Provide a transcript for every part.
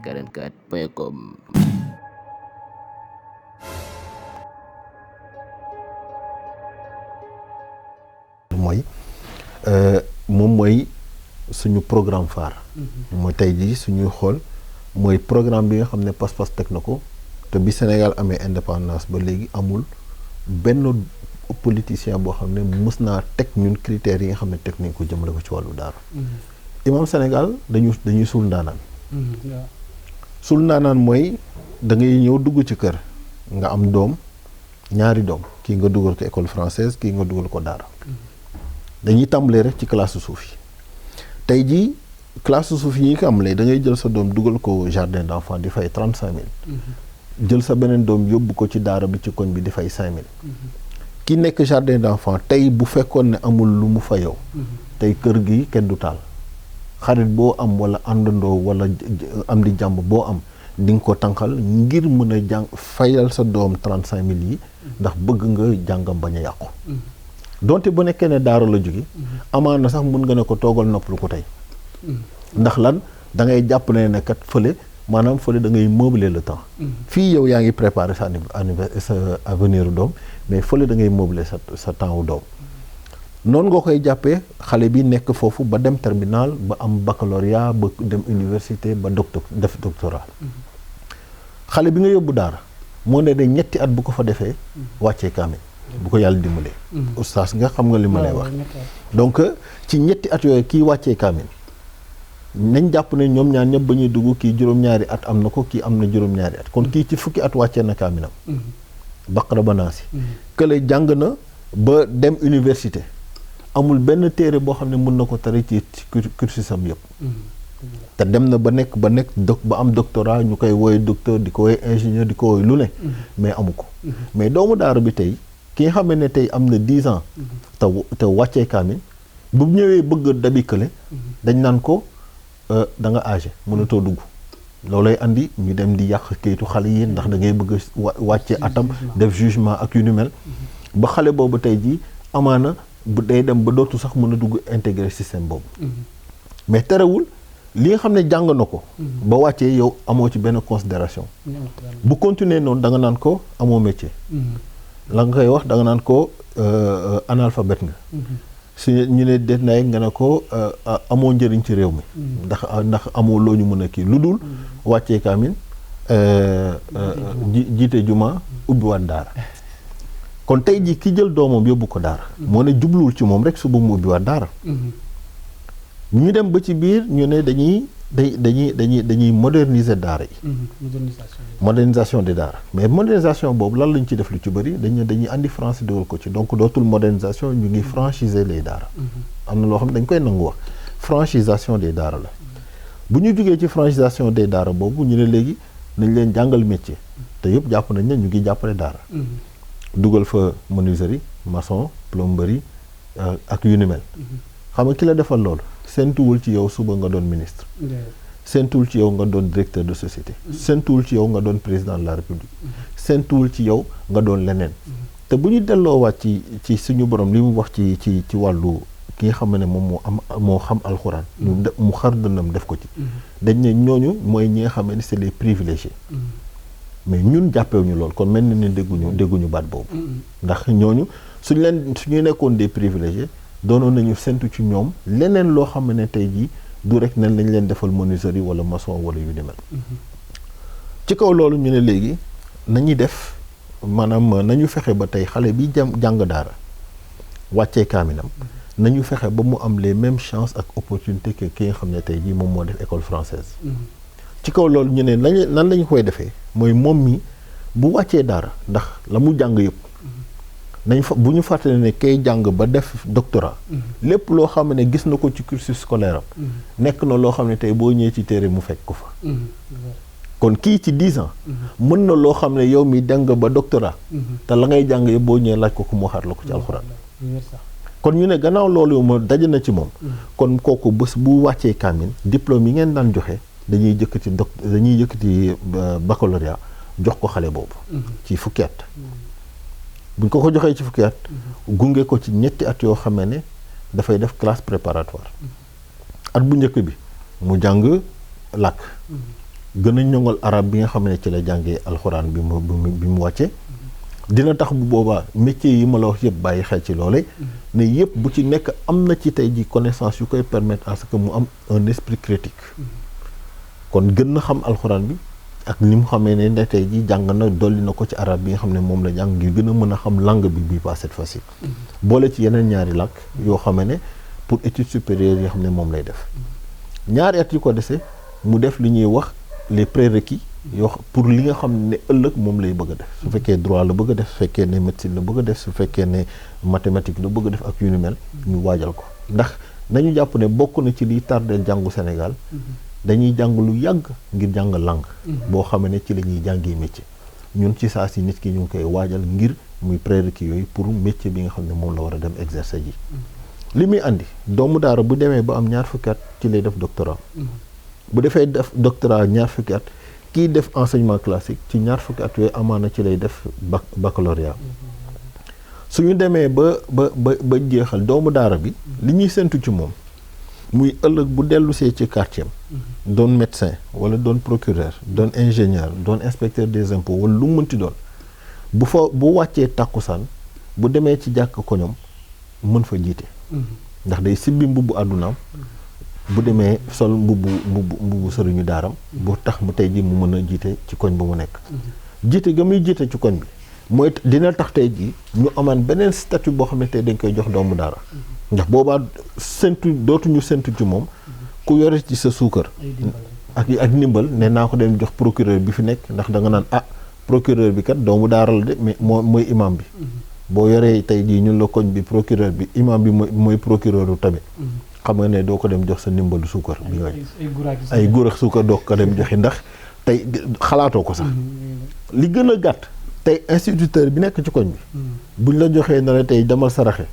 dakar44.com. moom mooy suñu programme phare. mooy tey jii suñuy xool mooy programme bi nga xam ne pas-pas teg na ko te bi Sénégal amee indépendance ba léegi amul benn politicien boo xam ne mës naa teg ñun critères yi nga xam ne teg nañ ko jëmale ko ci wàllu daara. imam Sénégal dañuy suul ndaanaan. suul ndaanaan mooy da ngay ñëw dugg ci kër nga am doom ñaari doom kii nga dugal ko école française kii nga dugal ko daara. dañuy tàmbalee rek ci classe suuf yi tey jii classe suuf yi nga tàmbalee da ngay jël sa doom dugal ko jardin d'enfant di fay 35 000. jël sa beneen doom yóbbu ko ci daara bi ci koñ bi di fay 5 000. ki nekk jardin d'enfant tey bu fekkoon ne amul lu mu fa yow. tey kër gi kenn du taal. xarit boo am wala àndandoo wala am di jàmb boo am di nga ko tànqal ngir mën a jàng fayal sa doom 35 000 yi ndax bëgg nga jàngam bañ a yàqu. donte bu nekkee ne daara la jóge amaan na sax mun nga ne ko toogal noppalu ko tey. ndax lan da ngay jàpp ne kat fële maanaam fële da ngay meubler le temps. fii yow yaa ngi préparer sa avenir doom mais fële da ngay meubler sa temps wu doom. noonu nga koy jàppee xale bi nekk foofu ba dem terminal ba am baccalauréat ba dem université ba def doctorat. xale bi nga yóbbu daara moo ne de ñetti at bu ko fa defee wàccee kaamil bu ko yàlla dimbalee. oustaz nga xam nga li ma lay wax. donc ci ñetti at yooyu kii wàccee kaamil nañ jàpp ne ñoom ñaar ñëpp ba ñuy dugg kii juróom-ñaari at am na ko kii am na juróom-ñaari at kon kii ci fukki at wàccee na kaaminam. baqara ba naasi. kële jàng na ba dem université. amul benn téere boo xam ne mën na ko tari ci cursusam yëpp. te dem na ba am doctorat ñu koy wooye docteur di ko wooye ingénieur di ko wooye lu ne. mais amu ko. mais doomu daara bi tey ki nga xam ne tey am na 10 ans. te wàccee kaamil bu ñëwee bëgg dabi kële dañ naan ko da nga âgé mënatoo dugg. loolay andi ñu dem di yàq kayitu xale yi ndax da ngay bëgg wàcce atam def jugement ak yu ni mel. ba xale boobu tey jii amaana. bu day dem ba dootu sax mën a dugg intégrer système boobu. mais terewul li nga xam ne jàng na ko. ba wàccee yow amoo ci benn considération. bu continuer noonu da nga naan ko amoo métier. la nga koy wax da nga naan ko analphabète nga. su ñu ne det nay nga ne ko amoo njëriñ ci réew mi. ndax amoo loo ñu mën a kii lu dul wàccee kaamin jiite juma ubbiwaat daara. kon tey jii ki jël doomam yóbbu ko daara. moo ne jubluwul ci moom rek suba mu ubbiwaat daara. ñu dem ba ci biir ñu ne dañuy moderniser daara yi. modernisation des daara mais modernisation boobu lan lañ ci def lu ci bëri dañuy andi français dugal ko ci donc dootul modernisation ñu ngi franchiser les daara. am na loo xam ne dañ koy nangu wax franchisation des daara la. bu ñu jugee ci franchisation des daara boobu ñu ne léegi nañ leen jàngal métier te yëpp jàpp nañ ne ñu ngi jàppale daara. dugal fa menuiserie maçon plomberie ak yu ni mel. xam nga ki la defal loolu seentuwul ci yow suba nga doon ministre. seentuwul ci yow nga doon directeur de société. seentuwul ci yow nga doon président de la république. seentuwul ci yow nga doon leneen. te bu ñu delloowaat ci suñu borom li mu wax ci wàllu ki nga xam ne moom moo xam alxuraan. mu xar dënnam def ko ci. dañ ne ñooñu mooy ñi nga xam ne c'est les privilégiés. mais ñun jàppewuñu lool kon mel na ne dégguñu baat boobu. ndax ñooñu suñu nekkoon des privilégiés doonoon nañu sentu ci ñoom leneen loo xam ne tey jii du rek nañ lañ leen defal menuiserie wala maçon wala yu ni mel. ci kaw loolu ñu ne léegi nañuy def maanaam nañu fexe ba tey xale bi jàng daara wàccee kaaminam nañu fexe ba mu am les mêmes chances ak opportunités que ki nga xam ne tey jii moom moo def école française. ci kaw loolu ñu ne nan lañu koy defee mooy moom mi bu wàccee daara ndax la mu jàng yëpp bu ñu fàttali ne kay jàng ba def doctorat lépp loo xam ne gis na ko ci cursus scolaire am nekk na loo xam ne tey boo ñëwee ci téere mu fekk ko fa. kon kii ci 10 ans mën na loo xam ne yow mi jàng ba doctorat te la ngay jàng yëpp boo ñëwee laaj ko mu waxaat la ko ci alxuraan. kon ñu ne gannaaw loolu ma daje na ci moom kon kooku bés bu wàccee kaamin diplôme yi ngeen daan joxe dañuy yëkkati baccalauréat jox ko xale boobu ci fukki at. buñ ko joxee ci fukki at gunge ko ci ñetti at yoo xam ne dafay def classe préparatoire at bu njëkk bi mu jàng làkk gën a ñoŋal arab bi nga xam ne ci la jàngee alxuraan bi mu wàccee dina tax bu boobaa métier yi ma la wax yëpp bàyyi xel ci loole ne yëpp bu ci nekk am na ci tey ji connaissance yu koy permettre à ce que mu am un esprit critique kon gën na xam alxuraan bi ak ni mu xamee ne tey ji jàng na dolli na ko ci arab bi nga xam ne moom la jàng ngir gën a mën a xam langue bi pas cette fois-ci boole ci yeneen ñaari làkk yoo xam ne pour études supérieures yi xam ne moom lay def ñaari at yi ko dese mu def li ñuy wax les prérequis yoo pour li nga xam ne ëllëg moom lay bëgg a def su fekkee droit la bëgg a def su fekkee ne médecine la bëgg a def su fekkee ne mathématique la bëgg a def ak yu ni mel ñu waajal ko ndax nañu jàpp ne bokk na ci liy tardeel jàngu Sénégal dañuy jàng lu yàgg ngir jàng langue boo xam ne ci la ñuy jàngee métier ñun ci saa si nit ki ñu ngi koy waajal ngir muy prérequis yooyu pour métier bi nga xam ne moom la war a dem exercer ji li muy andi doomu daara bu demee ba am ñaar fukki at ci lay def doctorat bu defee def doctorat ñaar fukki at kii def enseignement classique ci ñaar fukki at yooyu amaana ci lay def baccalauréat suñu demee ba jeexal doomu daara bi li ñuy séntu ci moom muy ëllëg bu dellusee ci quartier doon médecin wala doon procureur doon ingénieur doon inspecteur des impôts wala lu mu mënti doon bu wàccee tàkkusaan bu demee ci jàkk ko ñoom mën fa jiite ndax day sibbi mbubbu àddunaam bu demee sol mbubbu sëriñu daaram bu tax mu tey ji mu mën a jiite ci koñ ba mu nekk jiite ga muy jiite ci koñ bi mooy dina tax tey ji ñu amaan beneen statut boo xam ne tey dañ koy jox doomu daara ndax boobaa dootuñu séntu ci moom ku yore ci sa suukar ak ndimbal ne naa ko dem jox procureur bi fi nekk ndax da nga naan procureur bi kat doomu daara la de mais mooy imam bi boo yoree tey jii ñun la koñ bi procureur bi imam bi mooy procureur u tamit xam nga ne doo ko dem jox sa ndimbalu suukar bi nga ay gurax suukar doo ko dem joxi ndax tey xalaatoo ko sax li gën a gàtt tey instituteur bi nekk ci koñ bi buñ la joxee na la tey demal saraxe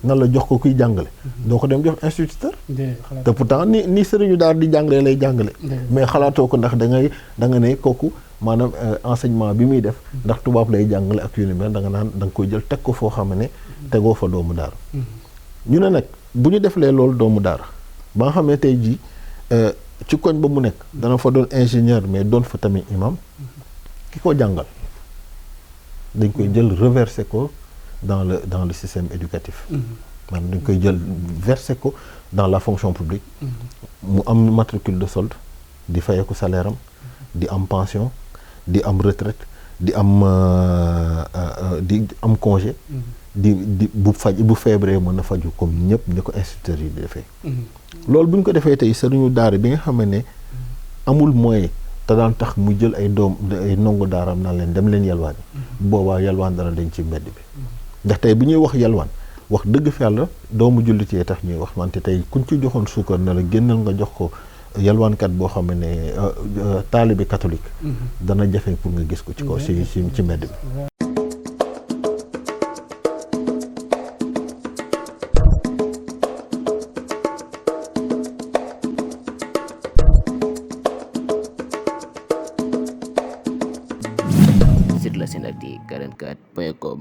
na la jox ko kuy jàngale doo ko dem jox instituteur te pourtant ni sëriñu daal di jàngale lay jàngale mais xalaatoo ko ndax da nga ne kooku maanaam enseignement bi muy def ndax tubaab lay jàngale ak yu ni mel da nga naan da nga koy jël teg ko foo xam ne tegoo fa doomu daara ñu ne nag bu ñu deflee loolu doomu daara ba nga xam ne tey jii ci koñ ba mu nekk dana fa doon ingénieur mais doon fa tamit imam ki ko jàngal dañ koy jël reverser ko dans le système éducatif maanaam dañ koy jël verser ko dans la fonction publique mu am matricule de solde di fayeeku salaire am di am pension di am retraite di am congé di bu feebaree mën na faju comme ñëpp ni ko instituteurs yi di defee loolu bu ñu ko defee tey sëriñu daara bi nga xam ne amul moyen te daan tax mu jël ay ndongo daaram naan leen dem leen yalwaan boobaa yalwaan dana dañ ci mbedd bi ndax tey bu ñuy wax yalwaan wax dëgg fi yàlla doomu jullit yee tax ñuy wax wante tey kuñ ci joxoon suukar na la génnal nga jox ko yalwaankat boo xam ne taalibe catholique dana jafe pour nga gis ko ci kaw ci mbedd bi sur la Senactu 44.com